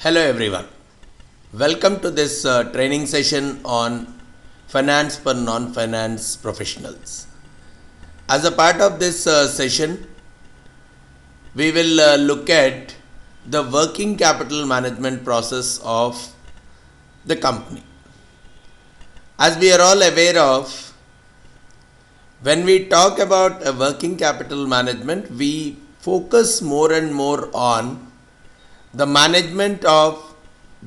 Hello everyone. Welcome to this training session on finance for non-finance professionals. As a part of this session, we will look at the working capital management process of the company. As we are all aware of, when we talk about a working capital management, we focus more and more on the management of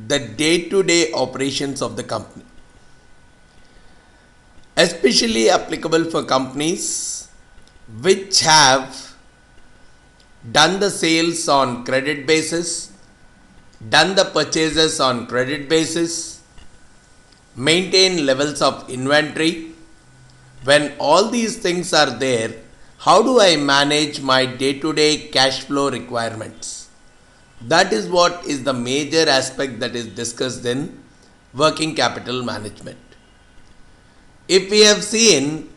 the day-to-day operations of the company, especially applicable for companies which have done the sales on credit basis, done the purchases on credit basis, maintain levels of inventory. When all these things are there, how do I manage my day-to-day cash flow requirements? That is what is the major aspect that is discussed in working capital management. If we have seen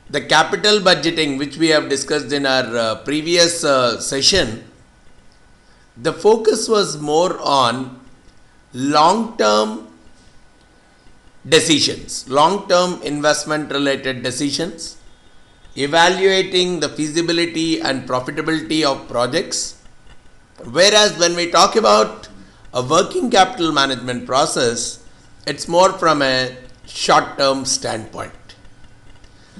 the capital budgeting, which we have discussed in our previous session, the focus was more on long-term decisions, long-term investment related decisions, evaluating the feasibility and profitability of projects. Whereas when we talk about a working capital management process, it's more from a short-term standpoint.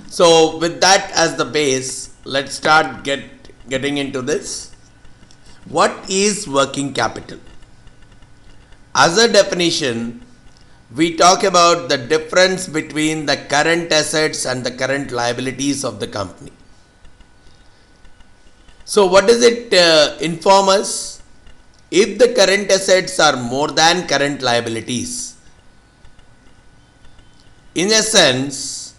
So with that as the base, let's start getting into this. What is working capital? As a definition, we talk about the difference between the current assets and the current liabilities of the company. So what does it inform us? If the current assets are more than current liabilities, in a sense,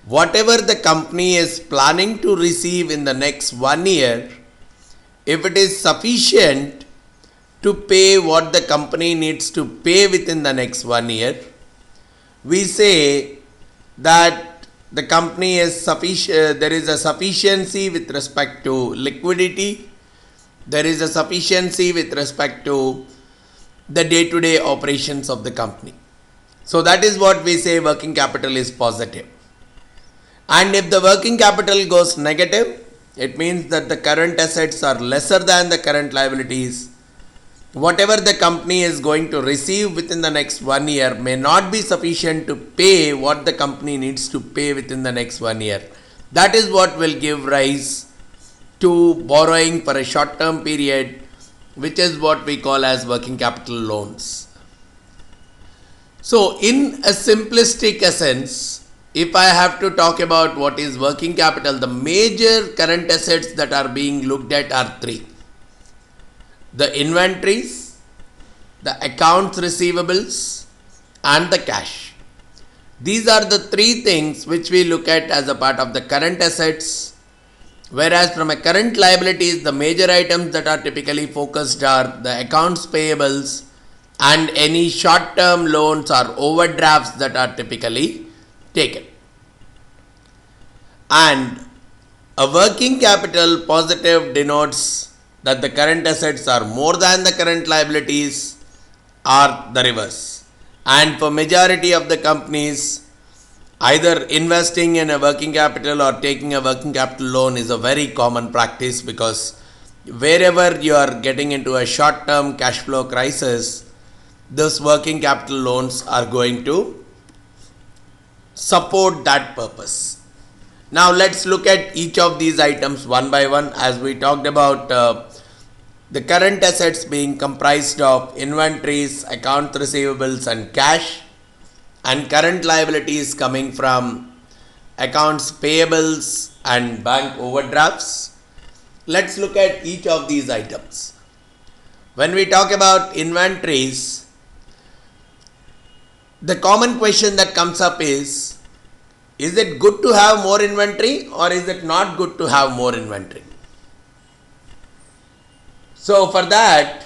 whatever the company is planning to receive in the next 1 year, if it is sufficient to pay what the company needs to pay within the next 1 year, we say that the company is sufficient, there is a sufficiency with respect to liquidity, there is a sufficiency with respect to the day-to-day operations of the company. So that is what we say working capital is positive. And if the working capital goes negative, it means that the current assets are lesser than the current liabilities. Whatever the company is going to receive within the next 1 year may not be sufficient to pay what the company needs to pay within the next 1 year. That is what will give rise to borrowing for a short-term period, which is what we call as working capital loans. So in a simplistic essence, if I have to talk about what is working capital, the major current assets that are being looked at are three: the inventories, the accounts receivables, and the cash. These are the three things which we look at as a part of the current assets, whereas from a current liabilities, the major items that are typically focused are the accounts payables and any short-term loans or overdrafts that are typically taken. And a working capital positive denotes that the current assets are more than the current liabilities, or the reverse. And for majority of the companies, either investing in a working capital or taking a working capital loan is a very common practice, because wherever you are getting into a short-term cash flow crisis, those working capital loans are going to support that purpose. Now let's look at each of these items one by one, as we talked about the current assets being comprised of inventories, accounts receivables and cash, and current liabilities coming from accounts payables and bank overdrafts. Let's look at each of these items. When we talk about inventories, the common question that comes up is it good to have more inventory or is it not good to have more inventory? So for that,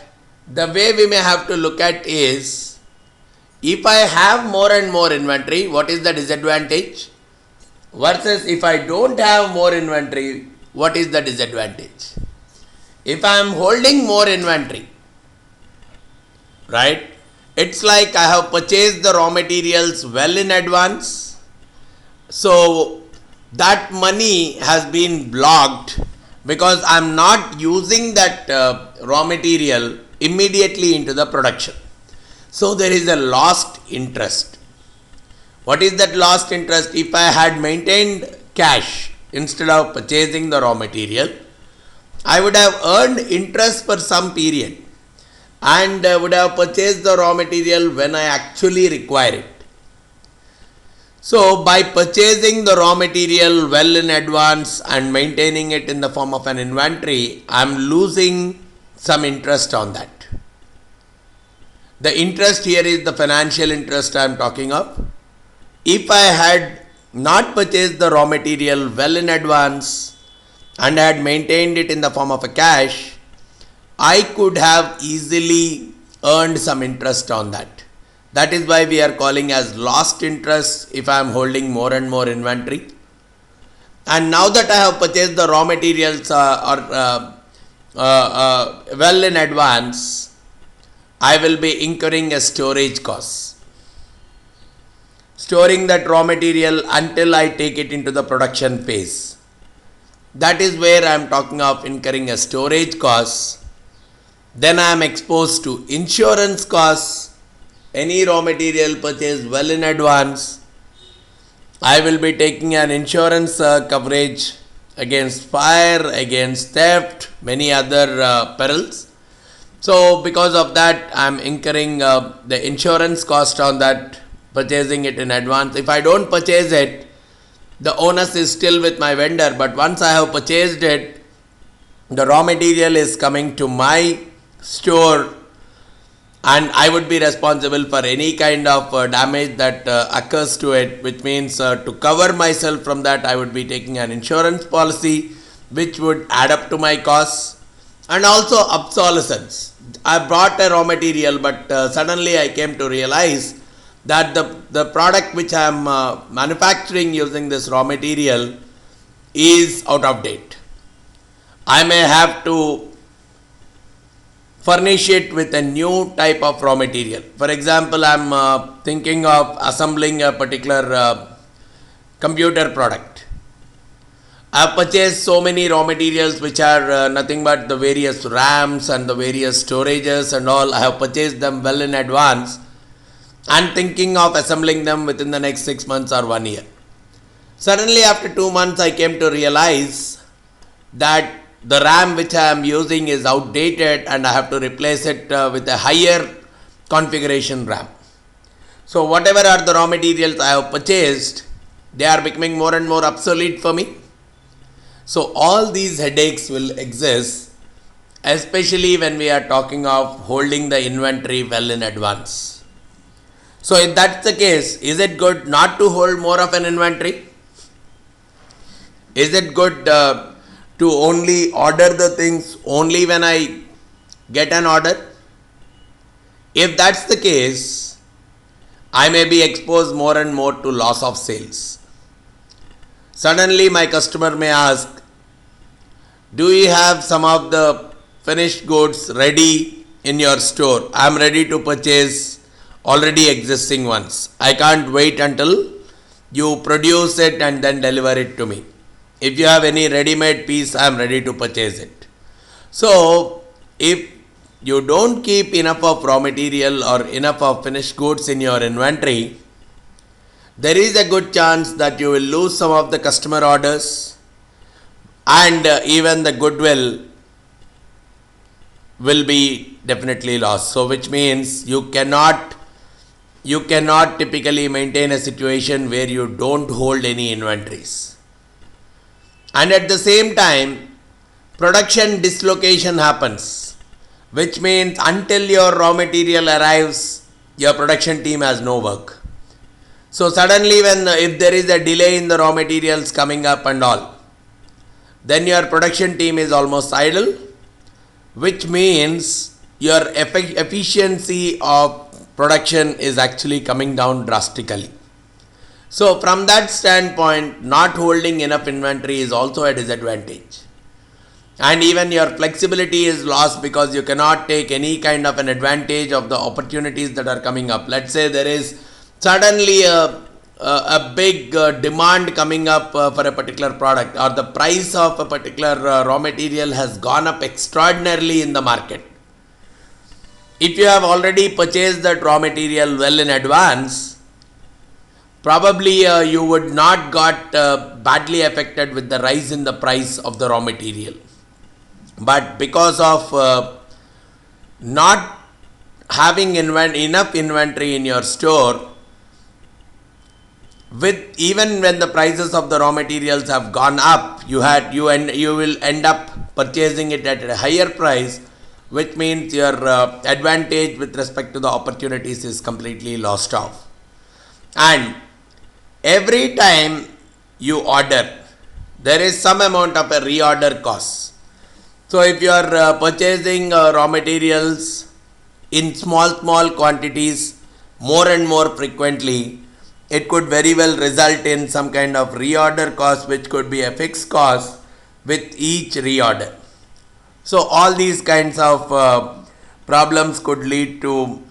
the way we may have to look at is, if I have more and more inventory, what is the disadvantage? Versus if I don't have more inventory, what is the disadvantage? If I am holding more inventory, right? It's like I have purchased the raw materials well in advance. So that money has been blocked because I'm not using that raw material immediately into the production. So there is a lost interest. What is that lost interest? If I had maintained cash instead of purchasing the raw material, I would have earned interest for some period and would have purchased the raw material when I actually require it. So, by purchasing the raw material well in advance and maintaining it in the form of an inventory, I am losing some interest on that. The interest here is the financial interest I am talking of. If I had not purchased the raw material well in advance and had maintained it in the form of a cash, I could have easily earned some interest on that. That is why we are calling as lost interest if I am holding more and more inventory. And now that I have purchased the raw materials well in advance, I will be incurring a storage cost. Storing that raw material until I take it into the production phase. That is where I am talking of incurring a storage cost. Then I am exposed to insurance costs. Any raw material purchased well in advance, I will be taking an insurance coverage against fire, against theft, many other perils. So because of that, I am incurring the insurance cost on that, purchasing it in advance. If I don't purchase it, the onus is still with my vendor, but once I have purchased it, the raw material is coming to my store and I would be responsible for any kind of damage that occurs to it, which means to cover myself from that, I would be taking an insurance policy which would add up to my costs. And also obsolescence. I bought a raw material, but suddenly I came to realize that the product which I am manufacturing using this raw material is out of date. I may have to furnish it with a new type of raw material. For example, I am thinking of assembling a particular computer product. I have purchased so many raw materials which are nothing but the various RAMs and the various storages and all. I have purchased them well in advance and thinking of assembling them within the next 6 months or 1 year. Suddenly after 2 months I came to realize that the RAM which I am using is outdated and I have to replace it with a higher configuration RAM. So whatever are the raw materials I have purchased, they are becoming more and more obsolete for me. So all these headaches will exist, especially when we are talking of holding the inventory well in advance. So if that's the case, is it good not to hold more of an inventory? Is it good to only order the things only when I get an order? If that's the case, I may be exposed more and more to loss of sales. Suddenly my customer may ask, do you have some of the finished goods ready in your store? I am ready to purchase already existing ones. I can't wait until you produce it and then deliver it to me. If you have any ready-made piece, I am ready to purchase it. So, if you don't keep enough of raw material or enough of finished goods in your inventory, there is a good chance that you will lose some of the customer orders and even the goodwill will be definitely lost. So, which means you cannot typically maintain a situation where you don't hold any inventories. And at the same time, production dislocation happens, which means until your raw material arrives, your production team has no work. So suddenly if there is a delay in the raw materials coming up and all, then your production team is almost idle, which means your efficiency of production is actually coming down drastically. So from that standpoint, not holding enough inventory is also a disadvantage. and even your flexibility is lost because you cannot take any kind of an advantage of the opportunities that are coming up. Let's say there is suddenly a big demand coming up for a particular product, or the price of a particular raw material has gone up extraordinarily in the market. If you have already purchased that raw material well in advance, probably you would not got badly affected with the rise in the price of the raw material. But because of not having enough inventory in your store, with even when the prices of the raw materials have gone up, you will end up purchasing it at a higher price, which means your advantage with respect to the opportunities is completely lost off. And every time you order, there is some amount of a reorder cost. So if you are purchasing raw materials in small quantities more and more frequently, it could very well result in some kind of reorder cost, which could be a fixed cost with each reorder. So all these kinds of problems could lead to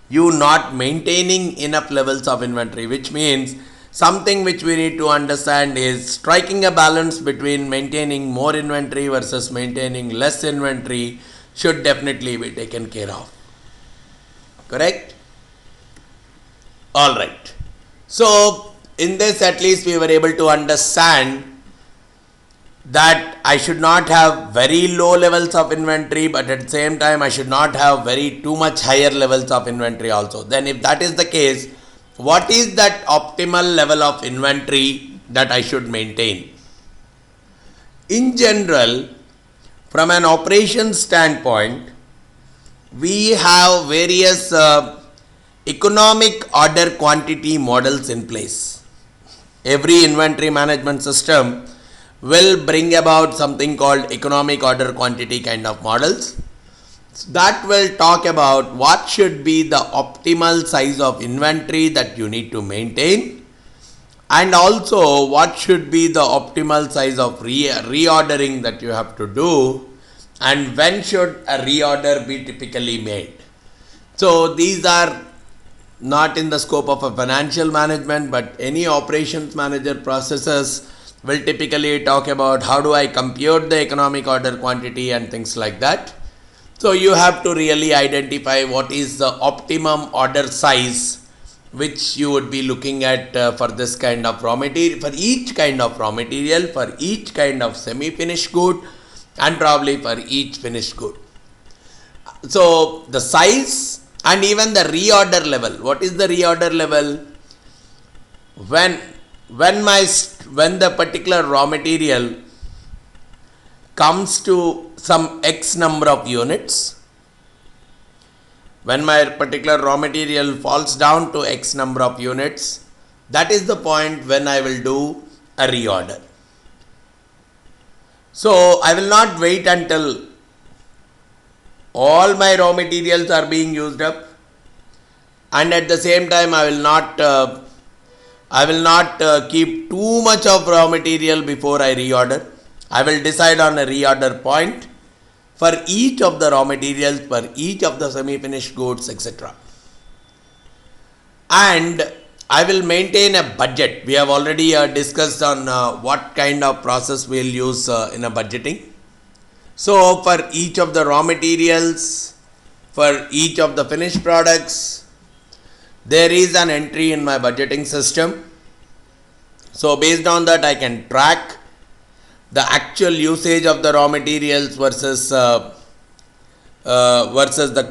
you not maintaining enough levels of inventory, which means something which we need to understand is striking a balance between maintaining more inventory versus maintaining less inventory should definitely be taken care of. Correct? Alright. So in this, at least we were able to understand that I should not have very low levels of inventory, but at the same time I should not have too much higher levels of inventory also. Then if that is the case, what is that optimal level of inventory that I should maintain? In general, from an operations standpoint, we have various economic order quantity models in place. Every inventory management system will bring about something called economic order quantity kind of models. That will talk about what should be the optimal size of inventory that you need to maintain, and also what should be the optimal size of reordering that you have to do, and when should a reorder be typically made. So these are not in the scope of a financial management, but any operations manager processes will typically talk about how do I compute the economic order quantity and things like that. So you have to really identify what is the optimum order size which you would be looking at for this kind of raw material, for each kind of raw material, for each kind of semi-finished good, and probably for each finished good. So the size and even the reorder level. What is the reorder level? When the particular raw material comes to some X number of units, when my particular raw material falls down to X number of units, that is the point when I will do a reorder. So I will not wait until all my raw materials are being used up, and at the same time I will not keep too much of raw material before I reorder. I will decide on a reorder point for each of the raw materials, for each of the semi-finished goods, etc. And I will maintain a budget. We have already discussed on what kind of process we will use in a budgeting. So for each of the raw materials, for each of the finished products, there is an entry in my budgeting system. So based on that, I can track the actual usage of the raw materials versus the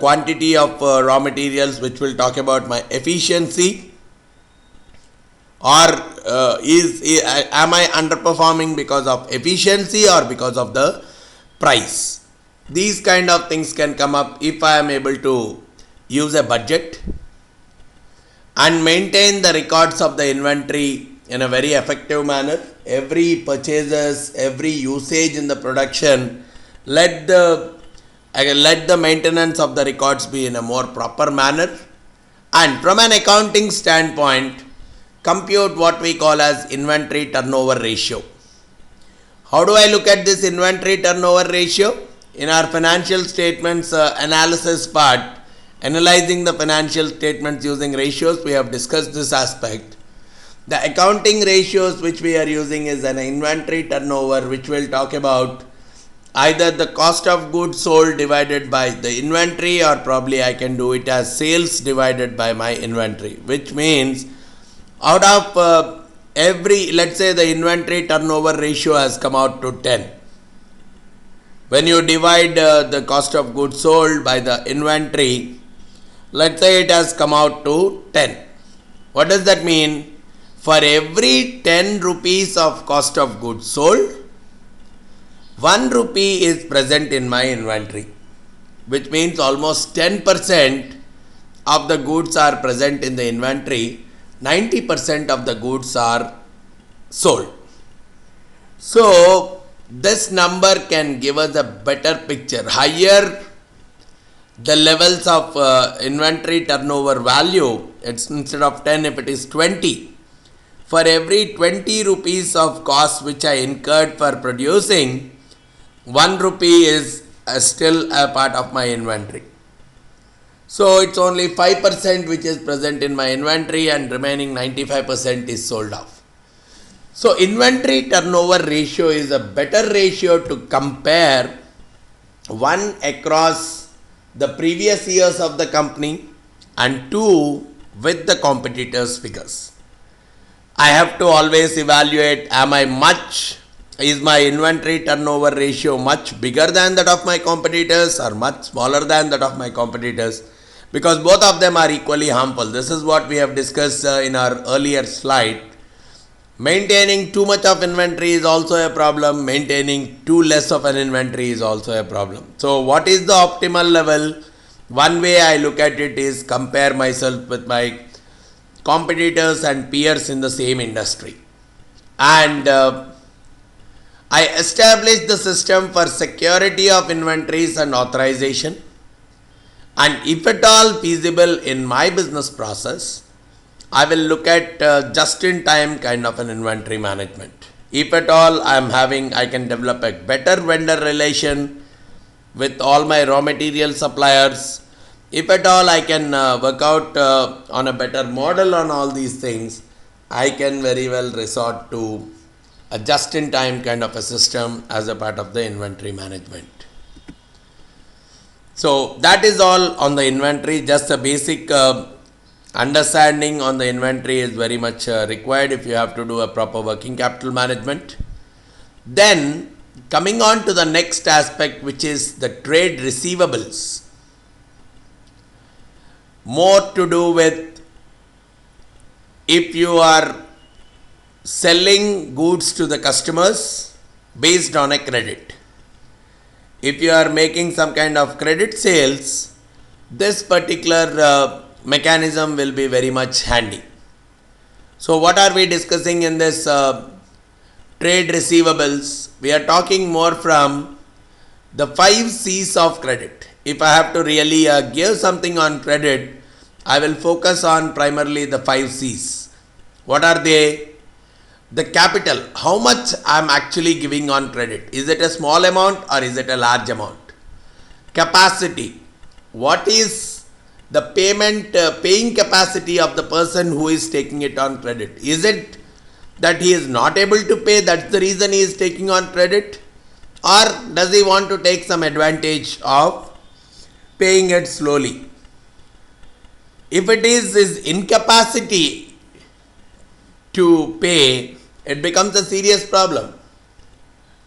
quantity of raw materials, which will talk about my efficiency, or am I underperforming because of efficiency or because of the price. These kind of things can come up if I am able to use a budget and maintain the records of the inventory in a very effective manner. Every purchases, every usage in the production, let the maintenance of the records be in a more proper manner, and from an accounting standpoint, compute what we call as inventory turnover ratio. How do I look at this inventory turnover ratio? In our financial statements analysis part, analyzing the financial statements using ratios, we have discussed this aspect. The accounting ratios which we are using is an inventory turnover, which we'll talk about either the cost of goods sold divided by the inventory, or probably I can do it as sales divided by my inventory, which means out of every, let's say the inventory turnover ratio has come out to 10. When you divide the cost of goods sold by the inventory, let's say it has come out to 10. What does that mean? For every 10 rupees of cost of goods sold, 1 rupee is present in my inventory, which means almost 10% of the goods are present in the inventory, 90% of the goods are sold. So, this number can give us a better picture. Higher the levels of inventory turnover value, it's instead of 10, if it is 20. For every 20 rupees of cost which I incurred for producing, 1 rupee is still a part of my inventory. So it's only 5% which is present in my inventory, and remaining 95% is sold off. So inventory turnover ratio is a better ratio to compare, one, across the previous years of the company, and two, with the competitors' figures. I have to always evaluate, is my inventory turnover ratio much bigger than that of my competitors or much smaller than that of my competitors, because both of them are equally harmful. This is what we have discussed in our earlier slide. Maintaining too much of inventory is also a problem. Maintaining too less of an inventory is also a problem. So what is the optimal level? One way I look at it is compare myself with my competitors and peers in the same industry. And I established the system for security of inventories and authorization. And if at all feasible in my business process, I will look at just-in-time kind of an inventory management. If at all I can develop a better vendor relation with all my raw material suppliers. If at all I can work out on a better model on all these things, I can very well resort to a just-in-time kind of a system as a part of the inventory management. So that is all on the inventory. Just a basic understanding on the inventory is very much required if you have to do a proper working capital management. Then coming on to the next aspect, which is the trade receivables. More to do with if you are selling goods to the customers based on a credit. If you are making some kind of credit sales, this particular mechanism will be very much handy. So what are we discussing in this trade receivables? We are talking more from the 5 C's of credit. If I have to really give something on credit, I will focus on primarily the 5 C's. What are they? The capital, how much I am actually giving on credit. Is it a small amount or is it a large amount? Capacity, what is the paying capacity of the person who is taking it on credit? Is it that he is not able to pay, that's the reason he is taking on credit? Or does he want to take some advantage of paying it slowly? If it is his incapacity to pay, it becomes a serious problem.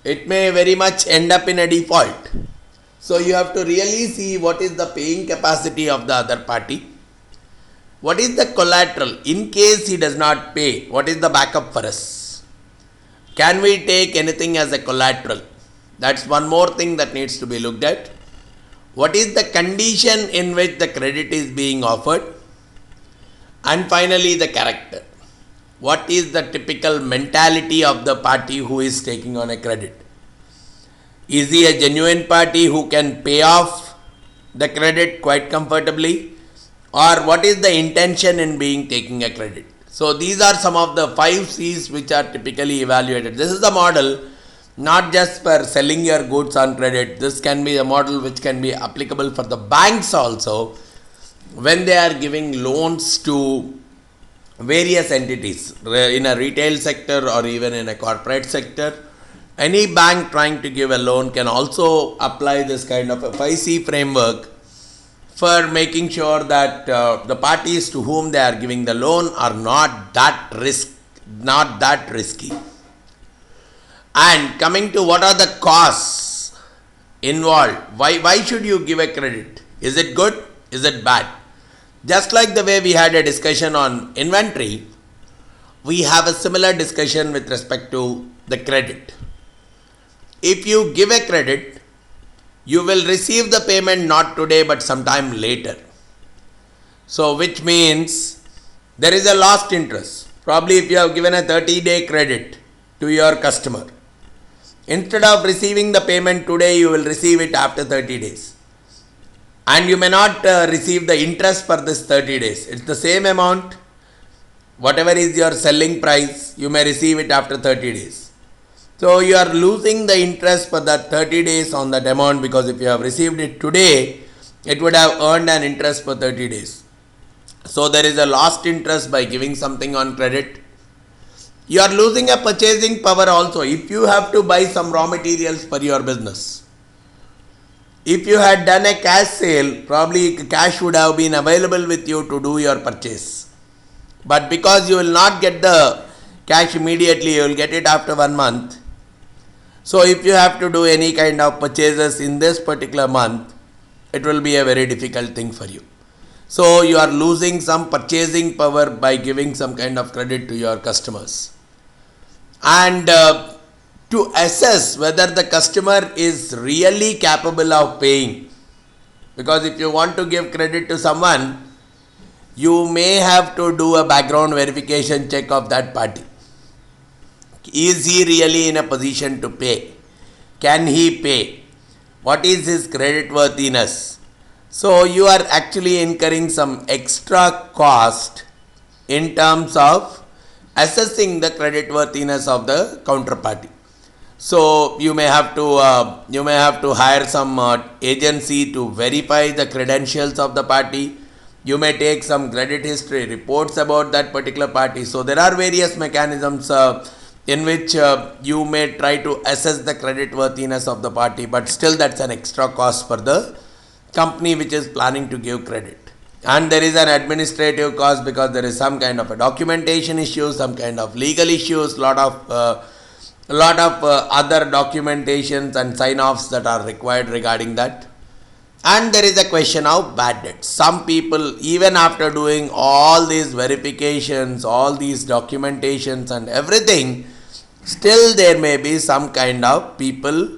It may very much end up in a default. So you have to really see what is the paying capacity of the other party. What is the collateral? In case he does not pay, what is the backup for us? Can we take anything as a collateral? That's one more thing that needs to be looked at. What is the condition in which the credit is being offered? And finally, the character. What is the typical mentality of the party who is taking on a credit? Is he a genuine party who can pay off the credit quite comfortably? Or what is the intention in taking a credit? So these are some of the 5 C's which are typically evaluated. This is the model not just for selling your goods on credit. This can be a model which can be applicable for the banks also when they are giving loans to various entities in a retail sector or even in a corporate sector. Any bank trying to give a loan can also apply this kind of a 5C framework for making sure that the parties to whom they are giving the loan are not that risky. And coming to what are the costs involved, why should you give a credit? Is it good? Is it bad? Just like the way we had a discussion on inventory, we have a similar discussion with respect to the credit. If you give a credit, you will receive the payment not today but sometime later. So which means there is a lost interest. Probably if you have given a 30-day credit to your customer, instead of receiving the payment today, you will receive it after 30 days. And you may not receive the interest for this 30 days. It's the same amount. Whatever is your selling price, you may receive it after 30 days. So you are losing the interest for that 30 days on that amount, because if you have received it today, it would have earned an interest for 30 days. So there is a lost interest by giving something on credit. You are losing a purchasing power also. If you have to buy some raw materials for your business, if you had done a cash sale, probably cash would have been available with you to do your purchase. But because you will not get the cash immediately, you will get it after 1 month. So if you have to do any kind of purchases in this particular month, it will be a very difficult thing for you. So you are losing some purchasing power by giving some kind of credit to your customers. And to assess whether the customer is really capable of paying, because if you want to give credit to someone, you may have to do a background verification check of that party. Is he really in a position to pay? Can he pay? What is his credit worthiness? So you are actually incurring some extra cost in terms of assessing the credit worthiness of the counterparty. So you may have to hire some agency to verify the credentials of the party. You may take some credit history reports about that particular party. So there are various mechanisms in which you may try to assess the credit worthiness of the party, but still that's an extra cost for the company which is planning to give credit. And there is an administrative cost, because there is some kind of a documentation issue, some kind of legal issues, lot of other documentations and sign-offs that are required regarding that. And there is a question of bad debt. Some people, even after doing all these verifications, all these documentations and everything, still there may be some kind of people,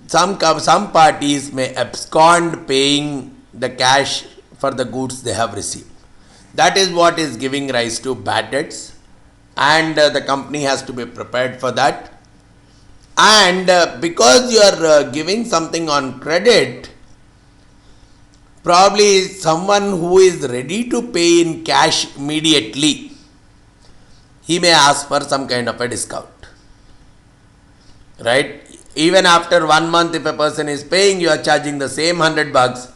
some parties may abscond paying the cash for the goods they have received. That is what is giving rise to bad debts, and the company has to be prepared for that. And because you are giving something on credit, probably someone who is ready to pay in cash immediately, he may ask for some kind of a discount, right? Even after 1 month, if a person is paying, you are charging the same $100.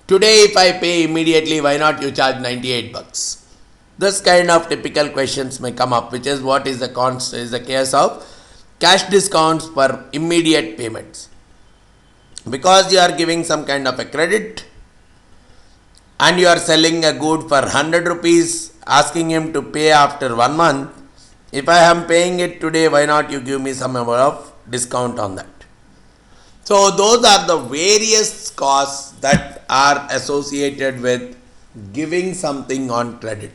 Today, if I pay immediately, why not you charge $98? This kind of typical questions may come up, which is what is the case of cash discounts for immediate payments. Because you are giving some kind of a credit and you are selling a good for 100 rupees, asking him to pay after 1 month. If I am paying it today, why not you give me some amount of discount on that? So those are the various costs that are associated with giving something on credit.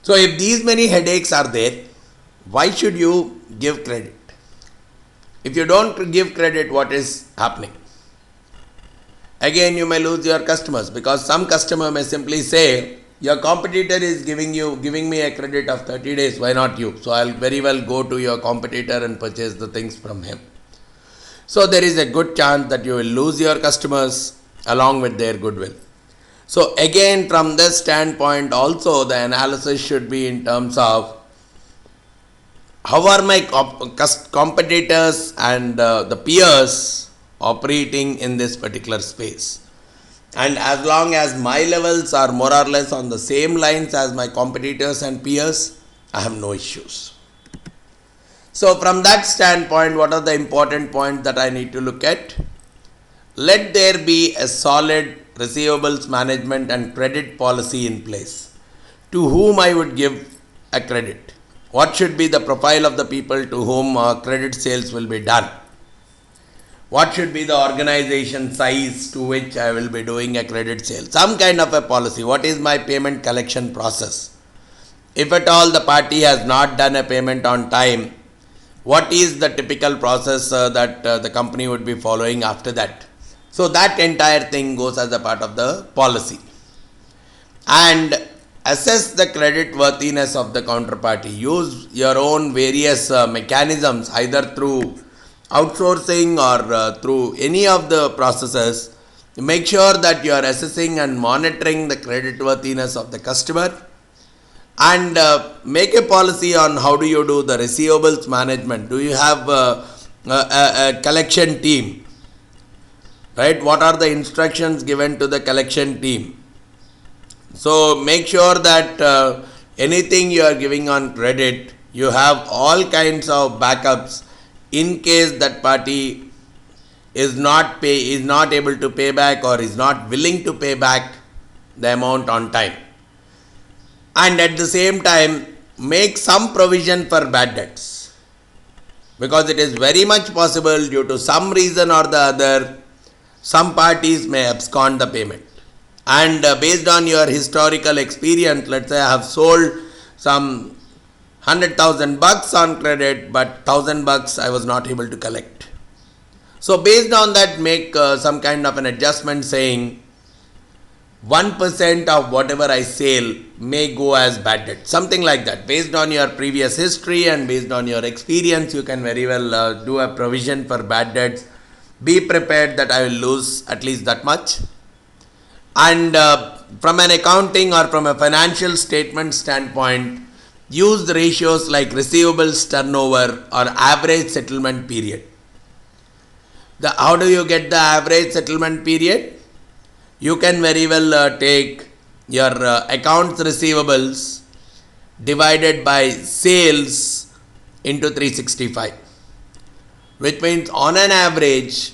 So if these many headaches are there, why should you give credit? If you don't give credit, what is happening? Again, you may lose your customers, because some customer may simply say, your competitor is giving me a credit of 30 days, why not you? So I'll very well go to your competitor and purchase the things from him. So there is a good chance that you will lose your customers along with their goodwill. So again, from this standpoint also, the analysis should be in terms of how are my competitors and the peers operating in this particular space. And as long as my levels are more or less on the same lines as my competitors and peers, I have no issues. So from that standpoint, what are the important points that I need to look at? Let there be a solid receivables management and credit policy in place. To whom I would give a credit? What should be the profile of the people to whom credit sales will be done? What should be the organization size to which I will be doing a credit sale? Some kind of a policy. What is my payment collection process? If at all the party has not done a payment on time, what is the typical process that the company would be following after that? So that entire thing goes as a part of the policy. And assess the credit worthiness of the counterparty. Use your own various mechanisms, either through outsourcing or through any of the processes. Make sure that you are assessing and monitoring the credit worthiness of the customer, and make a policy on how do you do the receivables management. Do you have a collection team, right? What are the instructions given to the collection team? So make sure that anything you are giving on credit, you have all kinds of backups in case that party is not able to pay back or is not willing to pay back the amount on time. And at the same time, make some provision for bad debts, because it is very much possible, due to some reason or the other, some parties may abscond the payment. And based on your historical experience, let's say I have sold some $100,000 on credit, but $1,000 I was not able to collect. So based on that, make some kind of an adjustment saying 1% of whatever I sell may go as bad debt. Something like that. Based on your previous history and based on your experience, you can very well do a provision for bad debts. Be prepared that I will lose at least that much. And from an accounting or from a financial statement standpoint, use the ratios like receivables turnover or average settlement period. How do you get the average settlement period? You can very well take your accounts receivables divided by sales into 365, which means on an average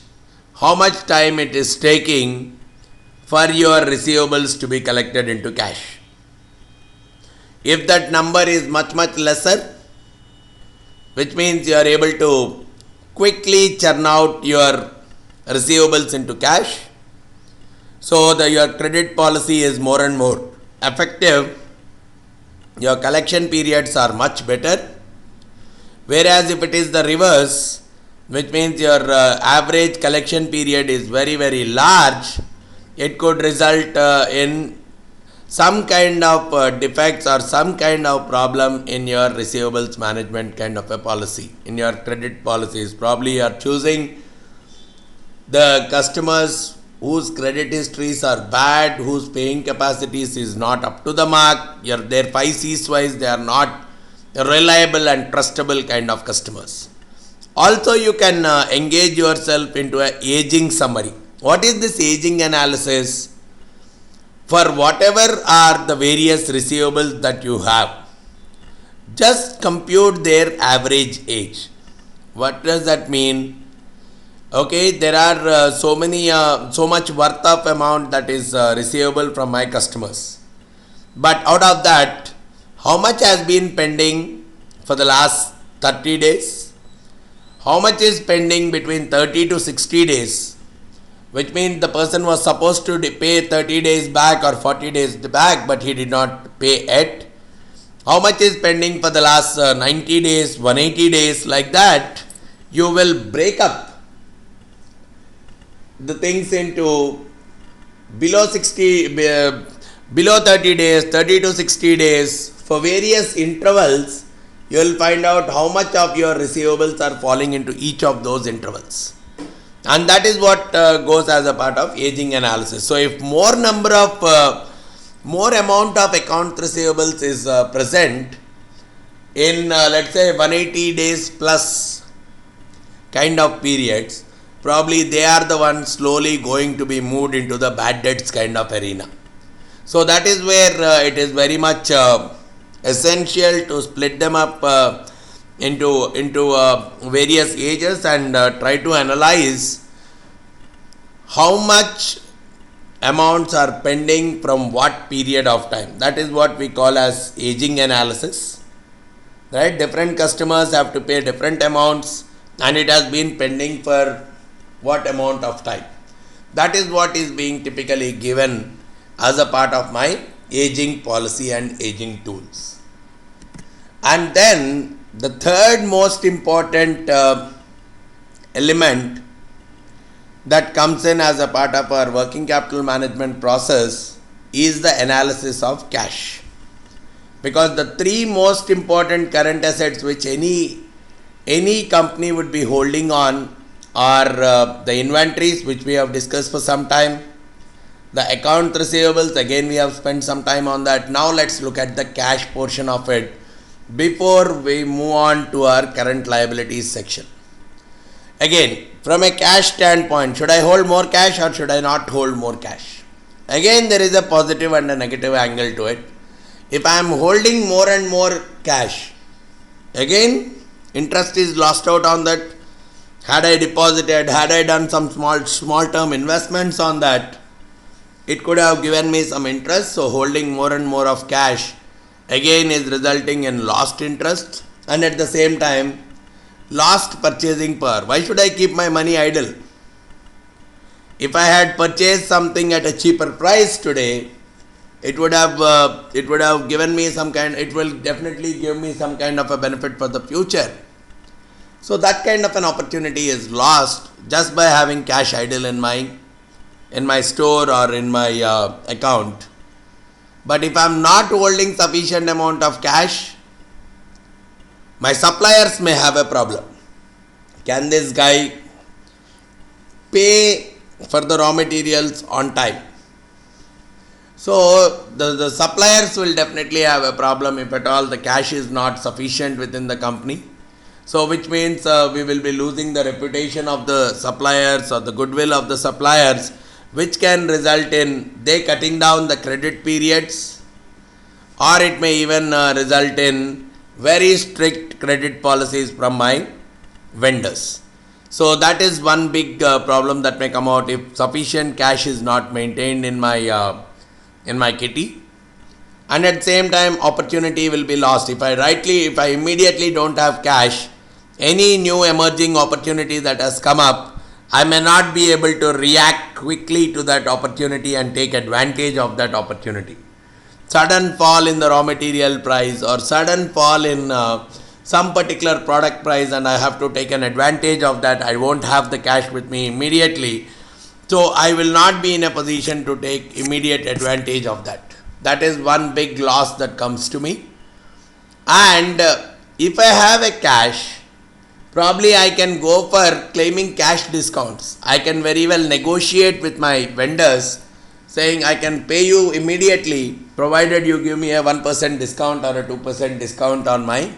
how much time it is taking for your receivables to be collected into cash. If that number is much lesser, which means you are able to quickly churn out your receivables into cash, so your credit policy is more and more effective, your collection periods are much better. Whereas if it is the reverse, which means your average collection period is very large, it could result in some kind of defects or some kind of problem in your receivables management kind of a policy. In your credit policies, probably you are choosing the customers whose credit histories are bad, whose paying capacities is not up to the mark, their 5 C's wise they are not reliable and trustable kind of customers. Also, you can engage yourself into an aging summary. What is this aging analysis? For whatever are the various receivables that you have, just compute their average age. What does that mean? Okay, there are so much worth of amount that is receivable from my customers, but out of that, how much has been pending for the last 30 days? How much is pending between 30 to 60 days? Which means the person was supposed to pay 30 days back or 40 days back, but he did not pay yet. How much is pending for the last 90 days, 180 days, like that? You will break up the things into below 30 days, 30 to 60 days. For various intervals, you will find out how much of your receivables are falling into each of those intervals. And that is what goes as a part of aging analysis. So if more amount of account receivables is present, in let's say 180 days plus kind of periods, probably they are the ones slowly going to be moved into the bad debts kind of arena. So that is where it is very much essential to split them up into various ages and try to analyze how much amounts are pending from what period of time. That is what we call as aging analysis. Right? Different customers have to pay different amounts and it has been pending for what amount of time. That is what is being typically given as a part of my aging policy and aging tools. And then the third most important element that comes in as a part of our working capital management process is the analysis of cash. Because the three most important current assets which any company would be holding on are the inventories, which we have discussed for some time, the account receivables, again we have spent some time on that. Now let's look at the cash portion of it before we move on to our current liabilities section. Again, from a cash standpoint, should I hold more cash or should I not hold more cash? Again, there is a positive and a negative angle to it. If I am holding more and more cash, again, interest is lost out on that. Had I deposited, had I done some small term investments on that, it could have given me some interest. So holding more and more of cash again is resulting in lost interest and at the same time lost purchasing power. Why should I keep my money idle? If I had purchased something at a cheaper price today, it would have given me some kind, it will definitely give me some kind of a benefit for the future. So that kind of an opportunity is lost just by having cash idle in my store or in my account. But if I am not holding sufficient amount of cash, my suppliers may have a problem. Can this guy pay for the raw materials on time? So the suppliers will definitely have a problem if at all the cash is not sufficient within the company. So which means we will be losing the reputation of the suppliers or the goodwill of the suppliers, which can result in they cutting down the credit periods, or it may even result in very strict credit policies from my vendors. So that is one big problem that may come out if sufficient cash is not maintained in my kitty, and at the same time opportunity will be lost. If I immediately don't have cash, any new emerging opportunity that has come up, I may not be able to react quickly to that opportunity and take advantage of that opportunity. Sudden fall in the raw material price or sudden fall in some particular product price and I have to take an advantage of that. I won't have the cash with me immediately. So I will not be in a position to take immediate advantage of that. That is one big loss that comes to me. And if I have a cash, probably I can go for claiming cash discounts. I can very well negotiate with my vendors saying I can pay you immediately provided you give me a 1% discount or a 2% discount on my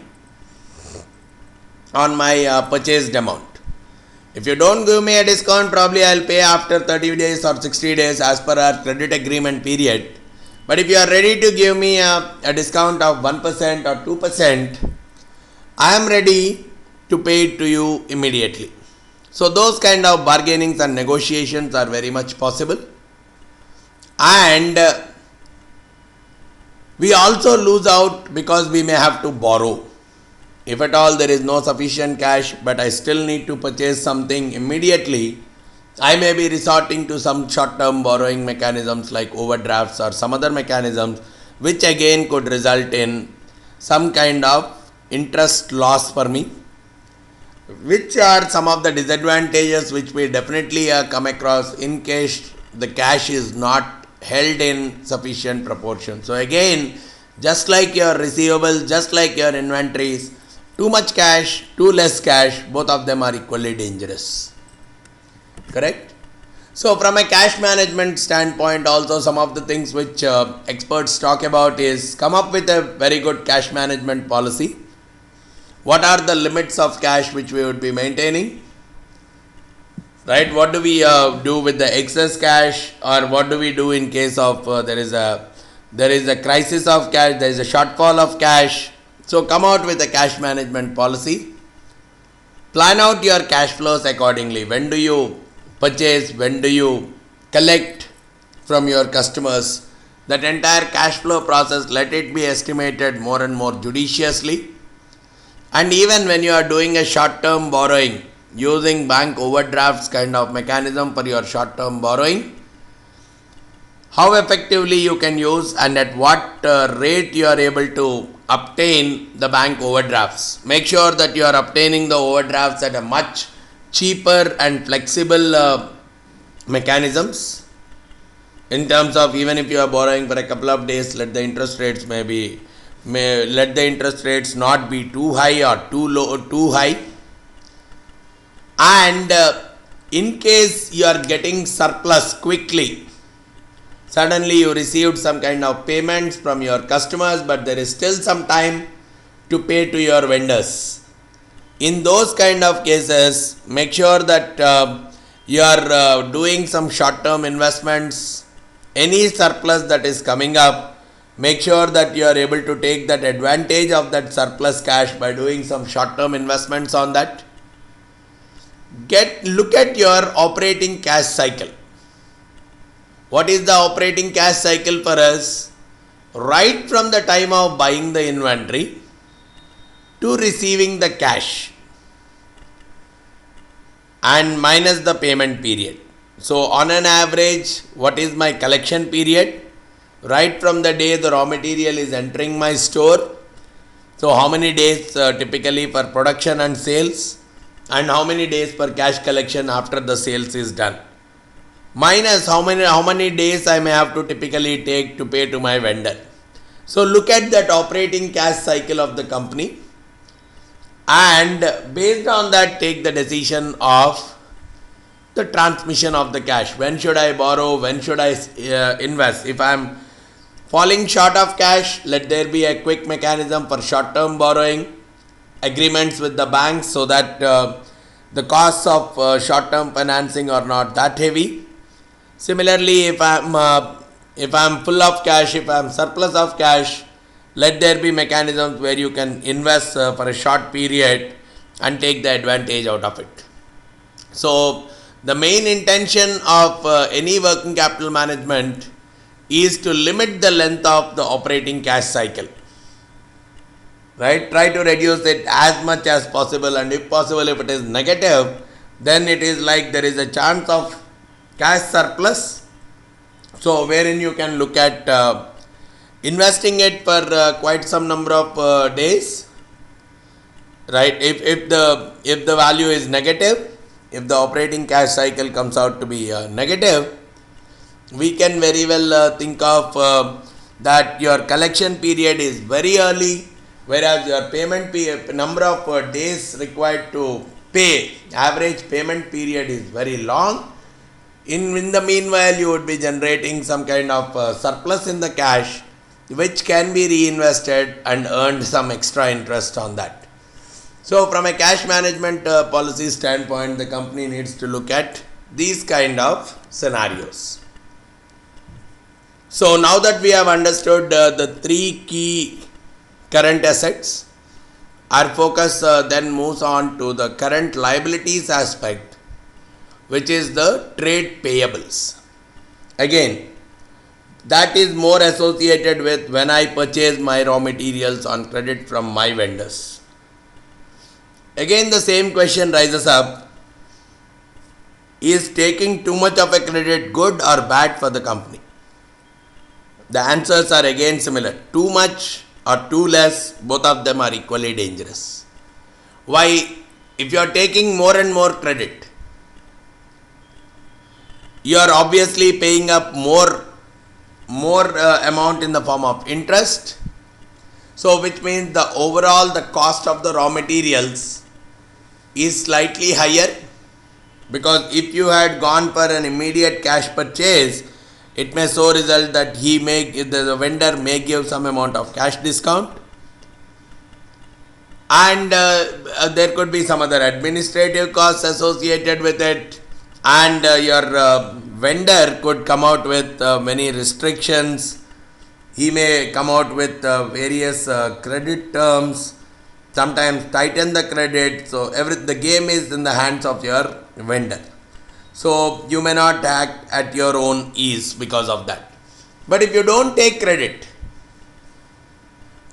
purchased amount. If you don't give me a discount, probably I'll pay after 30 days or 60 days as per our credit agreement period. But if you are ready to give me a discount of 1% or 2%, I am ready to pay it to you immediately. So those kind of bargainings and negotiations are very much possible. And we also lose out because we may have to borrow. If at all there is no sufficient cash but I still need to purchase something immediately, I may be resorting to some short-term borrowing mechanisms like overdrafts or some other mechanisms, which again could result in some kind of interest loss for me. Which are some of the disadvantages which we definitely come across in case the cash is not held in sufficient proportion. So again, just like your receivables, just like your inventories, too much cash, too less cash, both of them are equally dangerous. Correct? So from a cash management standpoint, also some of the things which experts talk about is come up with a very good cash management policy. what are the limits of cash which we would be maintaining, right? What do we do with the excess cash, or what do we do in case of there is a crisis of cash, there is a shortfall of cash. So come out with a cash management policy. Plan out your cash flows accordingly. When do you purchase? When do you collect from your customers? That entire cash flow process, let it be estimated more and more judiciously. And even when you are doing a short-term borrowing, using bank overdrafts kind of mechanism for your short-term borrowing, how effectively you can use and at what rate you are able to obtain the bank overdrafts. Make sure that you are obtaining the overdrafts at a much cheaper and flexible mechanisms, in terms of even if you are borrowing for a couple of days, let the interest rates let the interest rates not be too high or too low or too high. And in case you are getting surplus quickly, suddenly you received some kind of payments from your customers, but there is still some time to pay to your vendors. In those kind of cases, make sure that you are doing some short-term investments. Any surplus that is coming up, make sure that you are able to take that advantage of that surplus cash by doing some short-term investments on that. Look at your operating cash cycle. What is the operating cash cycle for us? Right from the time of buying the inventory to receiving the cash, and minus the payment period. So on an average, what is my collection period? Right from the day the raw material is entering my store. So how many days typically for production and sales, and how many days for cash collection after the sales is done, minus how many days I may have to typically take to pay to my vendor. So look at that operating cash cycle of the company, and based on that take the decision of the transmission of the cash. When should I borrow? When should I invest? If I am falling short of cash, let there be a quick mechanism for short-term borrowing, agreements with the banks, so that the costs of short-term financing are not that heavy. Similarly, if I am full of cash, if I am surplus of cash, let there be mechanisms where you can invest for a short period and take the advantage out of it. So the main intention of any working capital management is to limit the length of the operating cash cycle. Right? Try to reduce it as much as possible, and if possible, if it is negative, then it is like there is a chance of cash surplus. So wherein you can look at investing it for quite some number of days. Right? If the value is negative, if the operating cash cycle comes out to be negative, we can very well think of that your collection period is very early, whereas your payment number of days required to pay, average payment period is very long. In the meanwhile, you would be generating some kind of surplus in the cash, which can be reinvested and earned some extra interest on that. So from a cash management policy standpoint, the company needs to look at these kind of scenarios. So now that we have understood the three key current assets, our focus then moves on to the current liabilities aspect, which is the trade payables. Again, that is more associated with when I purchase my raw materials on credit from my vendors. Again, the same question rises up: is taking too much of a credit good or bad for the company? The answers are again similar. Too much or too less, both of them are equally dangerous. Why? If you are taking more and more credit, you are obviously paying up more amount in the form of interest. So which means the overall the cost of the raw materials is slightly higher, because if you had gone for an immediate cash purchase, it may so result that the vendor may give some amount of cash discount. and there could be some other administrative costs associated with it, and your vendor could come out with many restrictions. He may come out with various credit terms, sometimes tighten the credit. So the game is in the hands of your vendor. So you may not act at your own ease because of that. But if you don't take credit,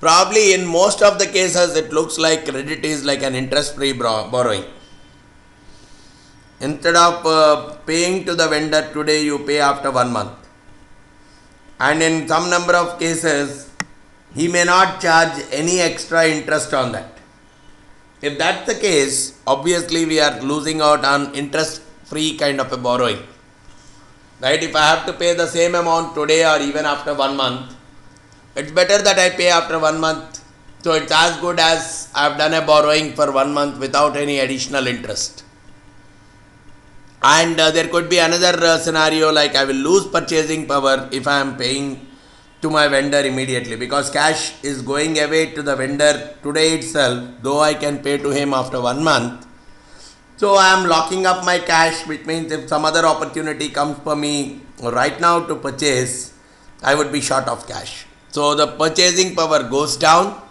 probably in most of the cases it looks like credit is like an interest-free borrowing. Instead of paying to the vendor today, you pay after 1 month. And in some number of cases, he may not charge any extra interest on that. If that's the case, obviously we are losing out on interest-free kind of a borrowing. Right? If I have to pay the same amount today or even after 1 month, it's better that I pay after 1 month. So it's as good as I've done a borrowing for 1 month without any additional interest. And there could be another scenario like I will lose purchasing power if I am paying to my vendor immediately, because cash is going away to the vendor today itself, though I can pay to him after 1 month. So I am locking up my cash, which means if some other opportunity comes for me right now to purchase, I would be short of cash. So the purchasing power goes down.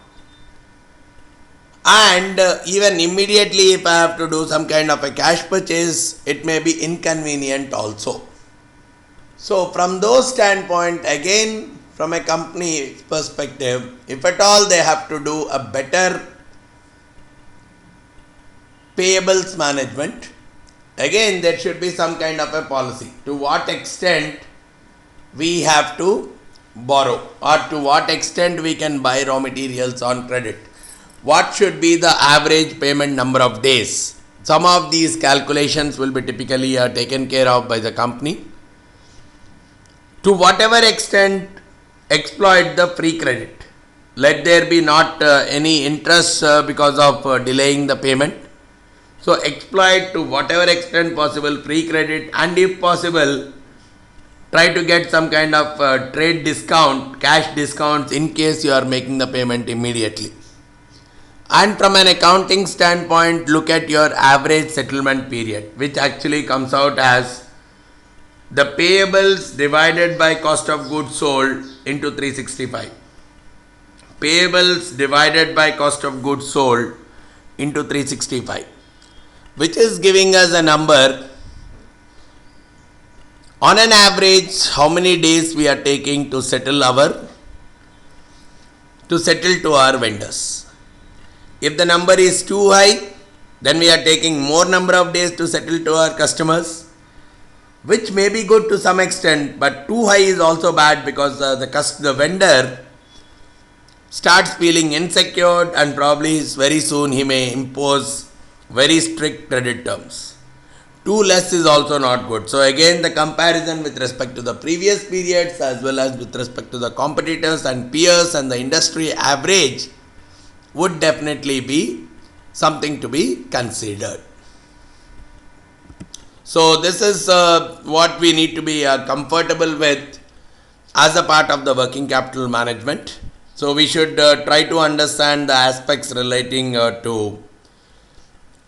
And even immediately if I have to do some kind of a cash purchase, it may be inconvenient also. So from those standpoint, again from a company perspective, if at all they have to do a better payables management, again there should be some kind of a policy. To what extent we have to borrow, or to what extent we can buy raw materials on credit. What should be the average payment number of days? Some of these calculations will be typically taken care of by the company. To whatever extent exploit the free credit. Let there be not any interest because of delaying the payment. So exploit to whatever extent possible free credit, and if possible try to get some kind of trade discount, cash discounts in case you are making the payment immediately. And from an accounting standpoint, look at your average settlement period, which actually comes out as the payables divided by cost of goods sold into 365. Payables divided by cost of goods sold into 365, which is giving us a number on an average how many days we are taking to settle to our vendors. If the number is too high, then we are taking more number of days to settle to our customers, which may be good to some extent, but too high is also bad, because the vendor starts feeling insecure, and probably very soon he may impose very strict credit terms. Too less is also not good. So again, the comparison with respect to the previous periods as well as with respect to the competitors and peers and the industry average would definitely be something to be considered. So this is what we need to be comfortable with as a part of the working capital management. So we should try to understand the aspects relating to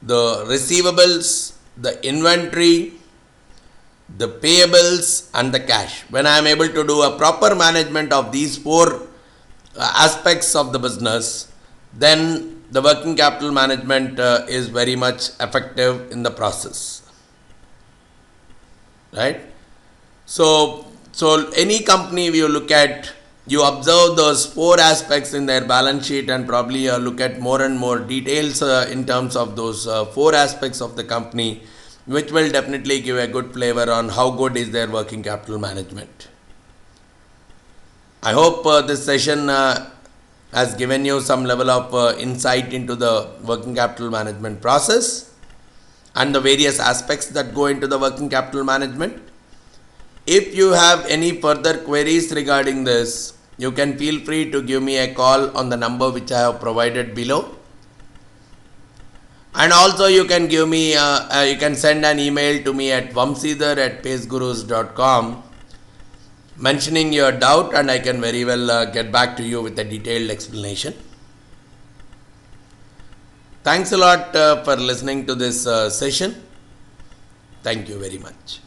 the receivables, the inventory, the payables and the cash. When I am able to do a proper management of these four aspects of the business, then the working capital management is very much effective in the process. Right? So any company you look at, you observe those four aspects in their balance sheet, and probably look at more and more details in terms of those four aspects of the company, which will definitely give a good flavor on how good is their working capital management. I hope this session has given you some level of insight into the working capital management process and the various aspects that go into the working capital management. If you have any further queries regarding this, you can feel free to give me a call on the number which I have provided below. And also you can give me, you can send an email to me at vamsidhar@pacegurus.com mentioning your doubt, and I can very well get back to you with a detailed explanation. Thanks a lot for listening to this session. Thank you very much.